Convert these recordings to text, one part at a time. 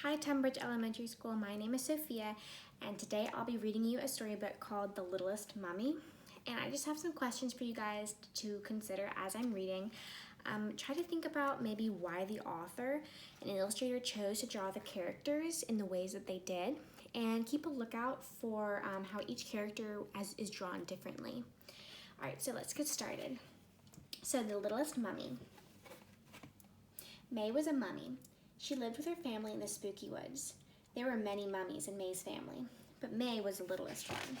Hi Tunbridge Elementary School, my name is Sophia, and today I'll be reading you a storybook called The Littlest Mummy. And I just have some questions for you guys to consider as I'm reading. Try to think about maybe why the author and illustrator chose to draw the characters in the ways that they did, and keep a lookout for how each character is drawn differently. Alright, so let's get started. So, The Littlest Mummy. May was a mummy. She lived with her family in the spooky woods. There were many mummies in May's family, but May was the littlest one.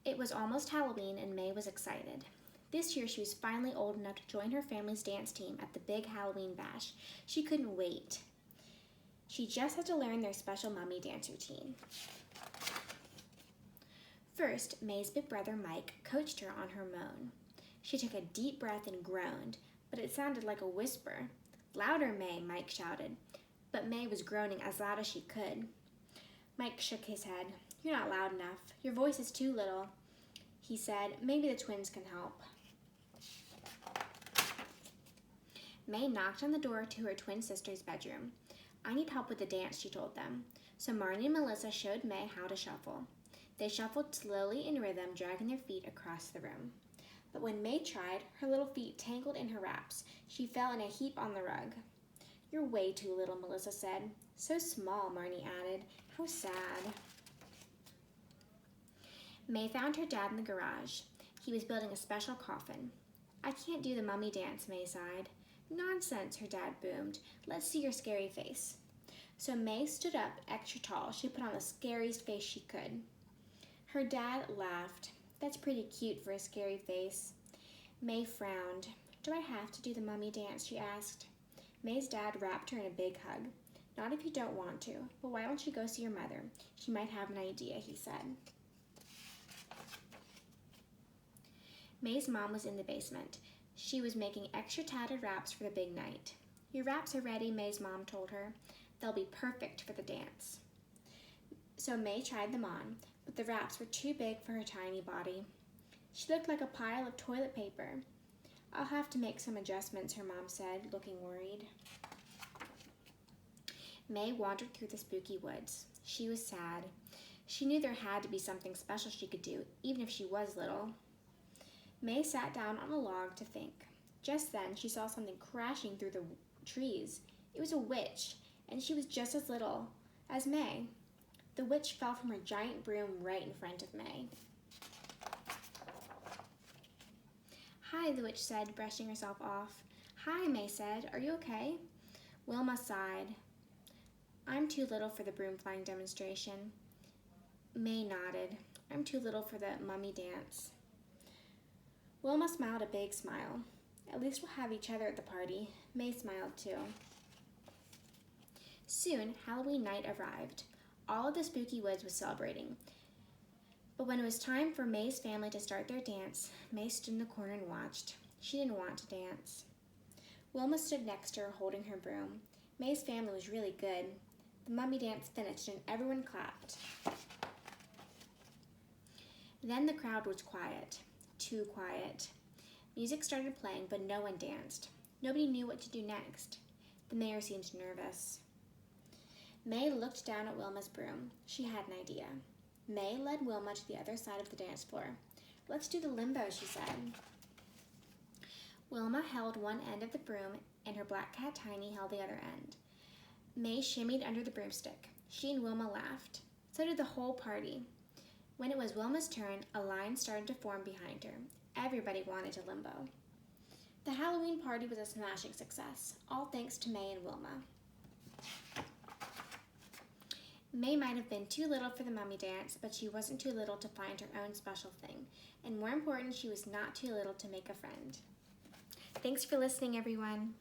It was almost Halloween and May was excited. This year she was finally old enough to join her family's dance team at the big Halloween bash. She couldn't wait. She just had to learn their special mummy dance routine. First, May's big brother Mike coached her on her moan. She took a deep breath and groaned, but it sounded like a whisper. "Louder, May," Mike shouted, but May was groaning as loud as she could. Mike shook his head. "You're not loud enough. Your voice is too little," he said. "Maybe the twins can help." May knocked on the door to her twin sister's bedroom. "I need help with the dance," she told them. So Marnie and Melissa showed May how to shuffle. They shuffled slowly in rhythm, dragging their feet across the room. But when May tried, her little feet tangled in her wraps. She fell in a heap on the rug. "You're way too little," Melissa said. "So small," Marnie added. "How sad." May found her dad in the garage. He was building a special coffin. "I can't do the mummy dance," May sighed. "Nonsense," her dad boomed. "Let's see your scary face." So May stood up extra tall. She put on the scariest face she could. Her dad laughed. "That's pretty cute for a scary face." May frowned. "Do I have to do the mummy dance?" she asked. May's dad wrapped her in a big hug. "Not if you don't want to, but why don't you go see your mother? She might have an idea," he said. May's mom was in the basement. She was making extra tattered wraps for the big night. "Your wraps are ready," May's mom told her. "They'll be perfect for the dance." So May tried them on, but the wraps were too big for her tiny body. She looked like a pile of toilet paper. "I'll have to make some adjustments," her mom said, looking worried. May wandered through the spooky woods. She was sad. She knew there had to be something special she could do, even if she was little. May sat down on a log to think. Just then, she saw something crashing through the trees. It was a witch, and she was just as little as May. The witch fell from her giant broom right in front of May. "Hi," the witch said, brushing herself off. "Hi," May said. "Are you okay?" Wilma sighed. "I'm too little for the broom flying demonstration." May nodded. "I'm too little for the mummy dance." Wilma smiled a big smile. "At least we'll have each other at the party." May smiled too. Soon, Halloween night arrived. All of the spooky woods was celebrating. But when it was time for May's family to start their dance, May stood in the corner and watched. She didn't want to dance. Wilma stood next to her, holding her broom. May's family was really good. The mummy dance finished and everyone clapped. Then the crowd was quiet. Too quiet. Music started playing, but no one danced. Nobody knew what to do next. The mayor seemed nervous. May looked down at Wilma's broom. She had an idea. May led Wilma to the other side of the dance floor. "Let's do the limbo," she said. Wilma held one end of the broom, and her black cat Tiny held the other end. May shimmied under the broomstick. She and Wilma laughed. So did the whole party. When it was Wilma's turn, a line started to form behind her. Everybody wanted to limbo. The Halloween party was a smashing success, all thanks to May and Wilma. May might have been too little for the mummy dance, but she wasn't too little to find her own special thing. And more important, she was not too little to make a friend. Thanks for listening, everyone.